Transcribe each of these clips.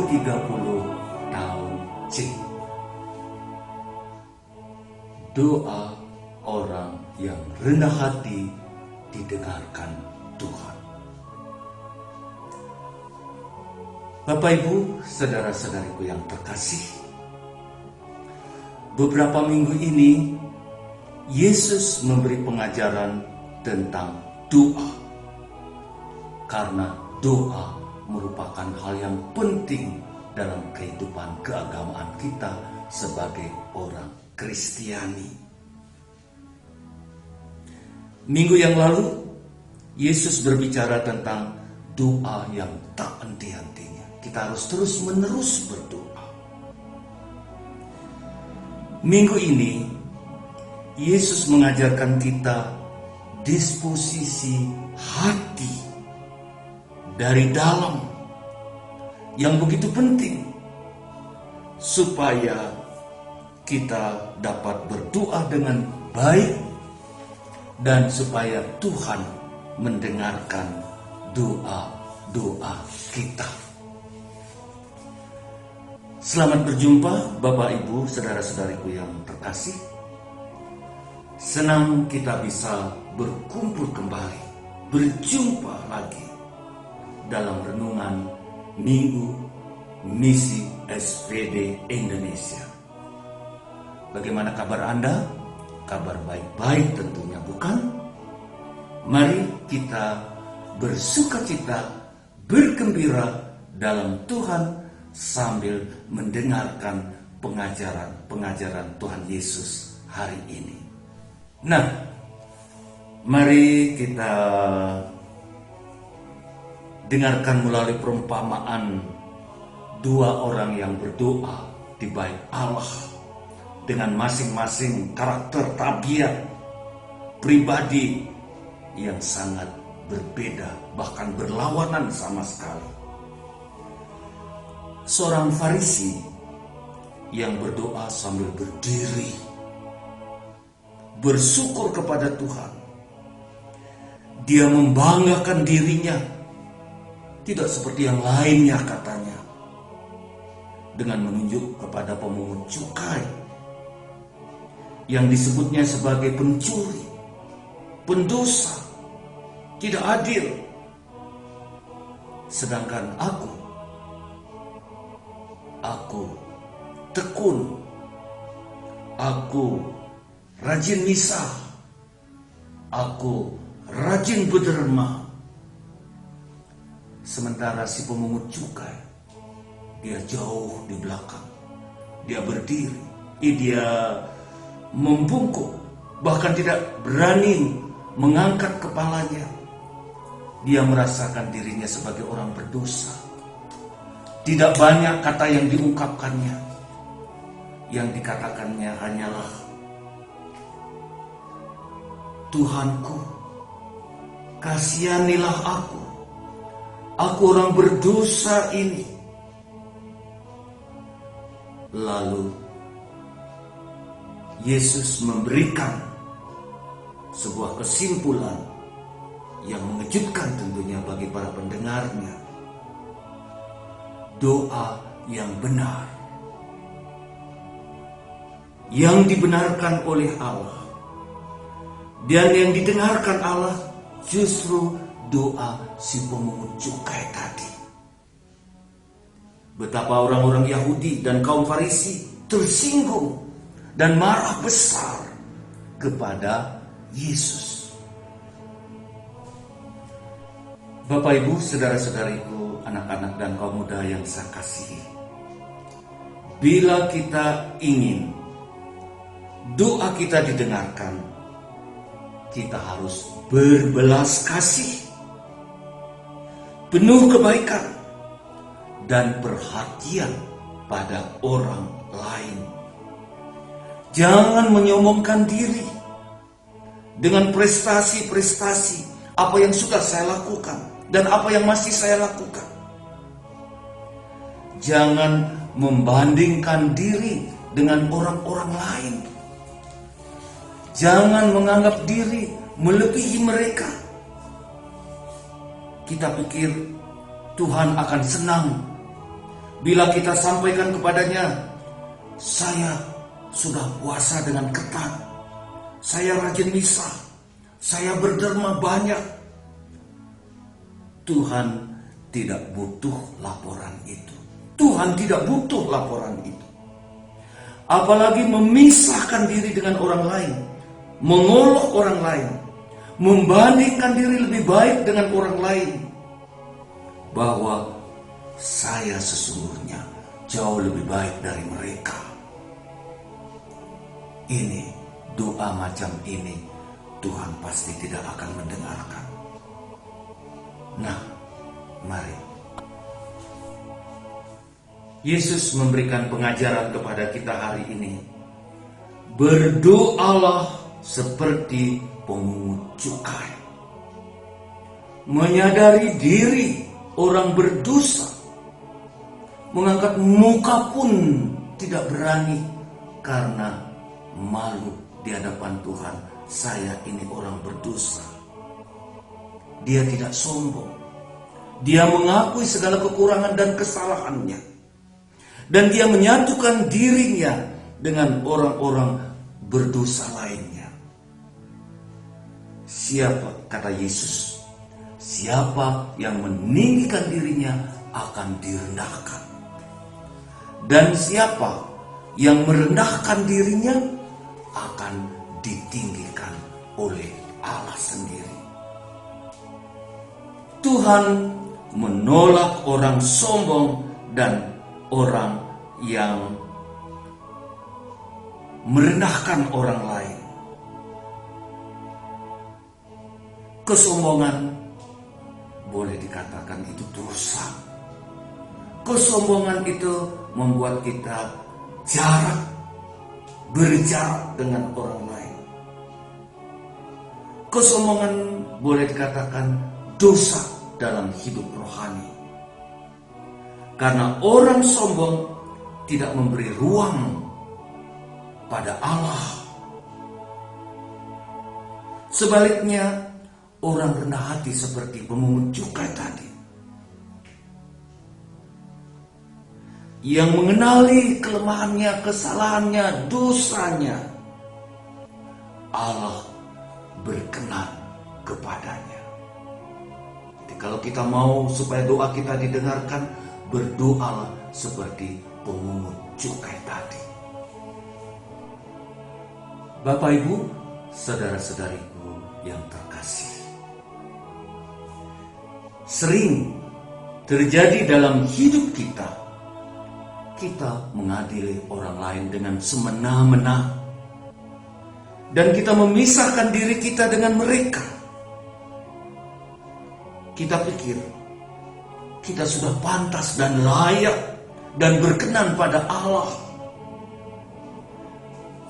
ke-30 tahun C. Doa orang yang rendah hati didengarkan Tuhan. Bapak, Ibu, saudara-saudariku yang terkasih, beberapa minggu ini Yesus memberi pengajaran tentang doa, karena doa merupakan hal yang penting dalam kehidupan keagamaan kita sebagai orang Kristiani. Minggu yang lalu Yesus berbicara tentang doa yang tak henti-hentinya. Kita harus terus-menerus berdoa. Minggu ini Yesus mengajarkan kita disposisi hati dari dalam yang begitu penting supaya kita dapat berdoa dengan baik dan supaya Tuhan mendengarkan doa-doa kita. Selamat berjumpa Bapak, Ibu, saudara-saudariku yang terkasih. Senang kita bisa berkumpul kembali, berjumpa lagi dalam renungan Minggu Misi SPD Indonesia. Bagaimana kabar Anda? Kabar baik-baik tentunya, bukan? Mari kita bersukacita, bergembira dalam Tuhan sambil mendengarkan pengajaran Tuhan Yesus hari ini. Nah, mari kita dengarkan melalui perumpamaan dua orang yang berdoa di bait Allah dengan masing-masing karakter tabiat pribadi yang sangat berbeda, bahkan berlawanan sama sekali. Seorang Farisi yang berdoa sambil berdiri, bersyukur kepada Tuhan. Dia membanggakan dirinya, tidak seperti yang lainnya katanya, dengan menunjuk kepada pemungut cukai yang disebutnya sebagai pencuri, pendosa, tidak adil. Sedangkan aku tekun, aku rajin misa, aku rajin berderma. Sementara si pemungut cukai, dia jauh di belakang, dia berdiri, dia membungkuk, bahkan tidak berani mengangkat kepalanya. Dia merasakan dirinya sebagai orang berdosa. Tidak banyak kata yang diungkapkannya. Yang dikatakannya hanyalah, Tuhanku, kasihanilah aku orang berdosa ini. Lalu Yesus memberikan sebuah kesimpulan yang mengejutkan tentunya bagi para pendengarnya. Doa yang benar, yang dibenarkan oleh Allah, dan yang didengarkan Allah justru doa si pemungut cukai tadi. Betapa orang-orang Yahudi dan kaum Farisi tersinggung dan marah besar kepada Yesus. Bapak, Ibu, saudara-saudariku, anak-anak dan kaum muda yang saya kasihi, bila kita ingin doa kita didengarkan, kita harus berbelas kasih, penuh kebaikan, dan perhatian pada orang lain. Jangan menyombongkan diri dengan prestasi-prestasi apa yang sudah saya lakukan dan apa yang masih saya lakukan. Jangan membandingkan diri dengan orang-orang lain. Jangan menganggap diri melebihi mereka. Kita pikir Tuhan akan senang Bila kita sampaikan kepadanya, saya sudah puasa dengan ketat, saya rajin misa, saya berderma banyak. Tuhan tidak butuh laporan itu. Tuhan tidak butuh laporan itu. Apalagi memisahkan diri dengan orang lain, mengolok orang lain, membandingkan diri lebih baik dengan orang lain, bahwa saya sesungguhnya jauh lebih baik dari mereka. Ini, doa macam ini Tuhan pasti tidak akan mendengarkan. Nah, mari. Yesus memberikan pengajaran kepada kita hari ini. Berdoalah seperti pemungut cukai. Menyadari diri orang berdosa. Mengangkat muka pun tidak berani karena malu di hadapan Tuhan. Saya ini orang berdosa. Dia tidak sombong. Dia mengakui segala kekurangan dan kesalahannya. Dan dia menyatukan dirinya dengan orang-orang berdosa lainnya. Siapa, kata Yesus, siapa yang meninggikan dirinya akan direndahkan. Dan siapa yang merendahkan dirinya akan ditinggikan oleh Allah sendiri. Tuhan menolak orang sombong dan orang yang merendahkan orang lain. Kesombongan boleh dikatakan itu dosa. Kesombongan itu membuat kita berjarak dengan orang lain. Kesombongan boleh dikatakan dosa dalam hidup rohani. Karena orang sombong tidak memberi ruang pada Allah. Sebaliknya, orang rendah hati seperti pemungut cukai tadi, yang mengenali kelemahannya, kesalahannya, dosanya, Allah berkenan kepadanya. Jadi kalau kita mau supaya doa kita didengarkan, berdoalah seperti pemungut cukai tadi. Bapak Ibu, saudara-saudariku yang terkasih, sering terjadi dalam hidup kita mengadili orang lain dengan semena-mena, dan kita memisahkan diri kita dengan mereka. Kita pikir kita sudah pantas dan layak dan berkenan pada Allah.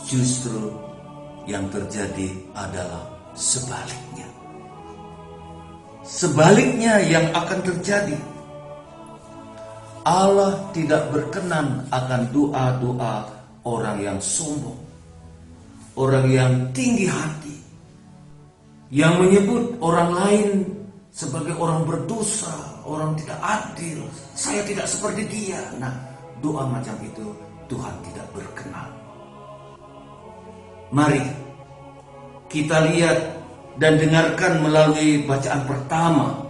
Justru yang terjadi adalah sebaliknya. Sebaliknya yang akan terjadi. Allah tidak berkenan akan doa-doa orang yang sombong, orang yang tinggi hati, yang menyebut orang lain sebagai orang berdosa, orang tidak adil. Saya tidak seperti dia. Nah, doa macam itu Tuhan tidak berkenan. Mari kita lihat dan dengarkan melalui bacaan pertama,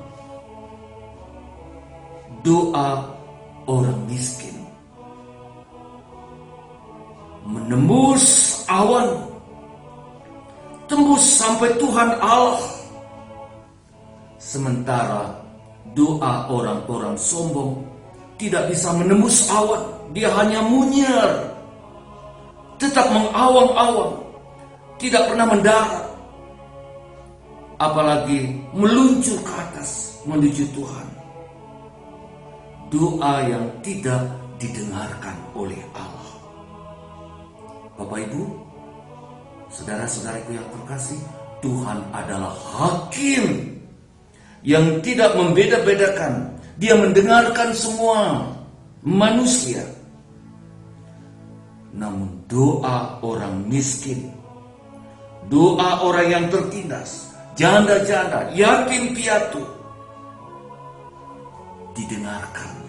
doa orang miskin. Menembus awan, tembus sampai Tuhan Allah. Sementara doa orang-orang sombong tidak bisa menembus awan. Dia hanya munyer, tetap mengawang-awang, tidak pernah mendarat, apalagi meluncur ke atas menuju Tuhan. Doa yang tidak didengarkan oleh Allah. Bapak Ibu, saudara-saudariku yang terkasih, Tuhan adalah hakim yang tidak membeda-bedakan. Dia mendengarkan semua manusia. Namun doa orang miskin, doa orang yang tertindas, janda-janda, yatim piatu, didengarkannya.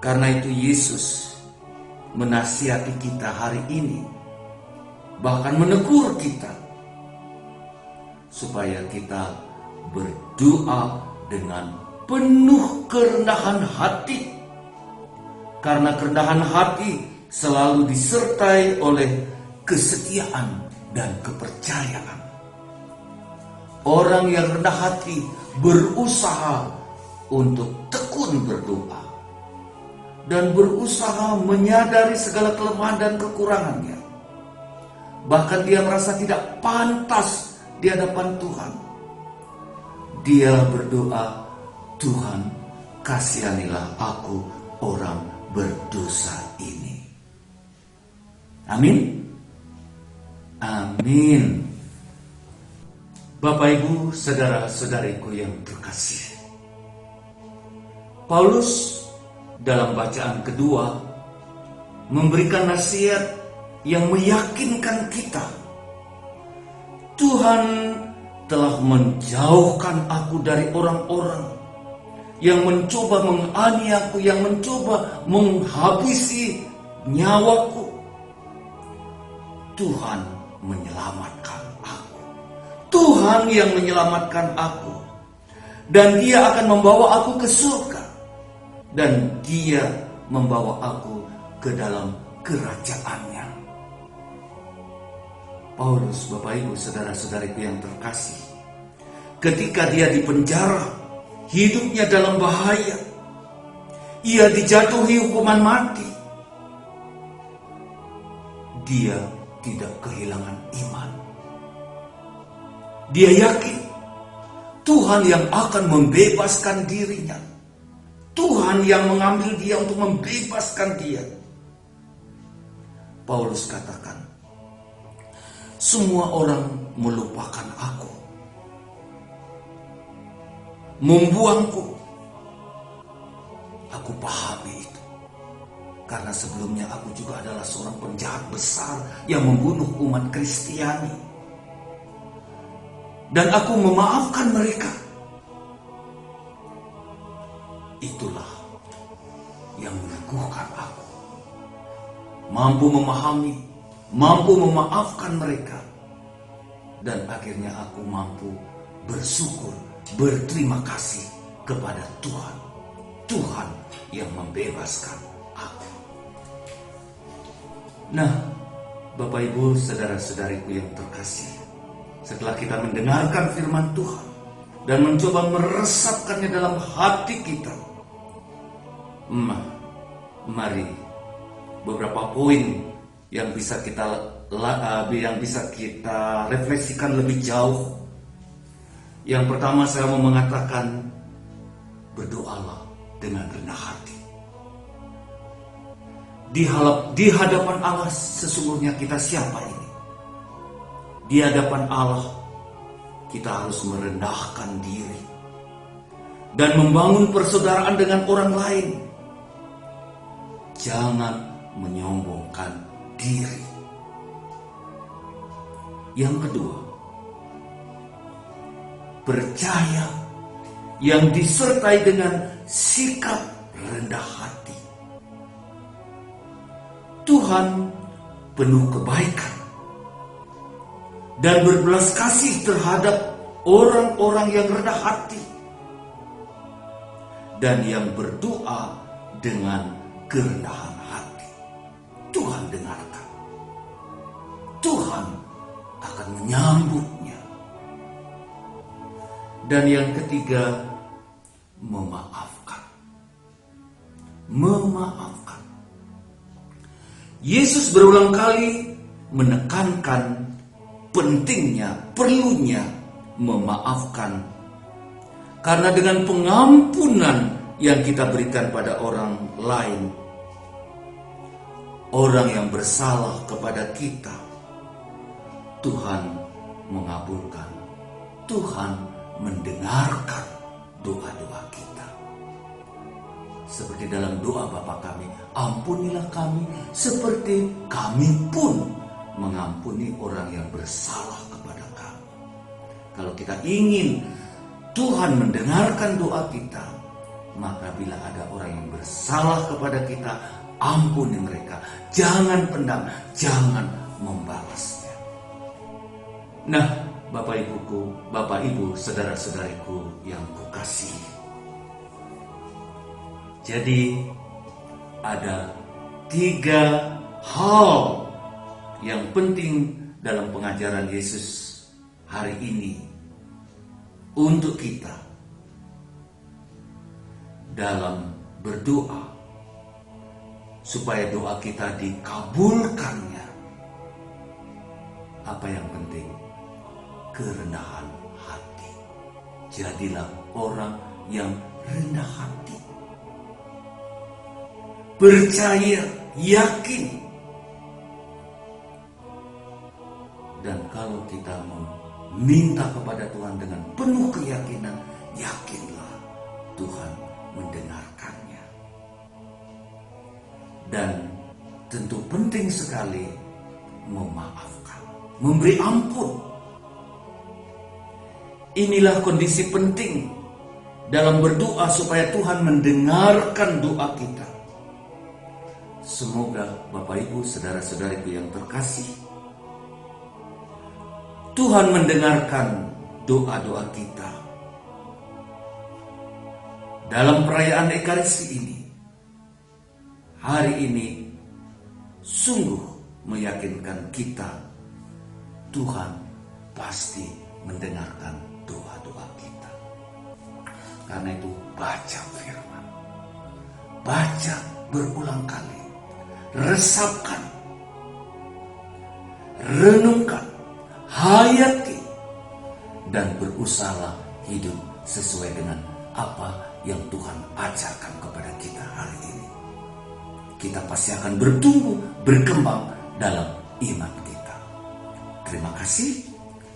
Karena itu Yesus menasihati kita hari ini, bahkan menegur kita, supaya kita berdoa dengan penuh kerendahan hati. Karena kerendahan hati selalu disertai oleh kesetiaan dan kepercayaan. Orang yang rendah hati berusaha untuk tekun berdoa dan berusaha menyadari segala kelemahan dan kekurangannya. Bahkan dia merasa tidak pantas di hadapan Tuhan. Dia berdoa, Tuhan, kasihanilah aku orang berdosa ini. Amin. Amin. Bapak, Ibu, saudara-saudariku yang terkasih, Paulus dalam bacaan kedua memberikan nasihat yang meyakinkan kita. Tuhan telah menjauhkan aku dari orang-orang yang mencoba menganiayaku, yang mencoba menghabisi nyawaku. Tuhan menyelamatkan aku. Tuhan yang menyelamatkan aku. Dan Dia akan membawa aku ke surga. Dan Dia membawa aku ke dalam kerajaannya. Paulus, Bapak Ibu, saudara-saudariku yang terkasih, ketika dia di penjara, hidupnya dalam bahaya, ia dijatuhi hukuman mati, dia tidak kehilangan iman. Dia yakin Tuhan yang akan membebaskan dirinya. Tuhan yang mengambil dia untuk membebaskan dia. Paulus katakan, semua orang melupakan aku, membuangku. Aku pahami itu. Karena sebelumnya aku juga adalah seorang penjahat besar yang membunuh umat Kristiani. Dan aku memaafkan mereka. Itulah yang meneguhkan aku. Mampu memahami, mampu memaafkan mereka. Dan akhirnya aku mampu bersyukur, berterima kasih kepada Tuhan. Tuhan yang membebaskan aku. Nah, Bapak Ibu, saudara-saudariku yang terkasih, setelah kita mendengarkan firman Tuhan dan mencoba meresapkannya dalam hati kita, mari beberapa poin yang bisa kita refleksikan lebih jauh. Yang pertama, saya mau mengatakan, berdoalah dengan rendah hati. Di hadapan Allah sesungguhnya kita siapa ini? Di hadapan Allah kita harus merendahkan diri dan membangun persaudaraan dengan orang lain. Jangan menyombongkan diri. Yang kedua, percaya yang disertai dengan sikap rendah hati. Tuhan penuh kebaikan dan berbelas kasih terhadap orang-orang yang rendah hati dan yang berdoa dengan kerendahan hati. Tuhan dengarkan. Tuhan akan menyambutnya. Dan yang ketiga, memaafkan. Memaafkan. Yesus berulang kali menekankan pentingnya, perlunya memaafkan. Karena dengan pengampunan yang kita berikan pada orang lain, orang yang bersalah kepada kita, Tuhan mengabulkan. Tuhan mendengarkan doa-doa kita. Seperti dalam doa Bapa kami, ampunilah kami seperti kami pun mengampuni orang yang bersalah kepada kami. Kalau kita ingin Tuhan mendengarkan doa kita, Maka bila ada orang yang bersalah kepada kita, ampuni mereka. Jangan pendam, jangan membalasnya. Nah, Bapak Ibu, saudara-saudariku yang kukasihi. Jadi ada 3 hal yang penting dalam pengajaran Yesus hari ini untuk kita dalam berdoa supaya doa kita dikabulkannya. Apa yang penting? Kerendahan hati. Jadilah orang yang rendah hati. Percaya, yakin. Dan kalau kita meminta kepada Tuhan dengan penuh keyakinan, yakinlah Tuhan mendengarkannya. Dan tentu penting sekali memaafkan, memberi ampun. Inilah kondisi penting dalam berdoa supaya Tuhan mendengarkan doa kita. Semoga Bapak Ibu, saudara-saudariku yang terkasih, Tuhan mendengarkan doa-doa kita. Dalam perayaan Ekaristi ini, hari ini sungguh meyakinkan kita, Tuhan pasti mendengarkan doa-doa kita. Karena itu baca firman, baca berulang kali, resapkan, renungkan, hayati, dan berusaha hidup sesuai dengan apa yang Tuhan ajarkan kepada kita hari ini. Kita pasti akan bertumbuh, berkembang dalam iman kita. Terima kasih.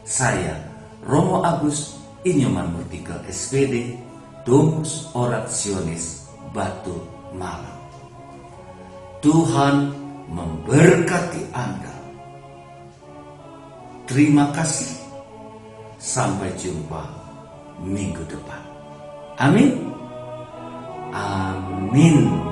Saya Romo Agus Inyoman Murtika SPD, Domus Orationis Batu Malang. Tuhan memberkati Anda. Terima kasih. Sampai jumpa minggu depan. Amin. Amin.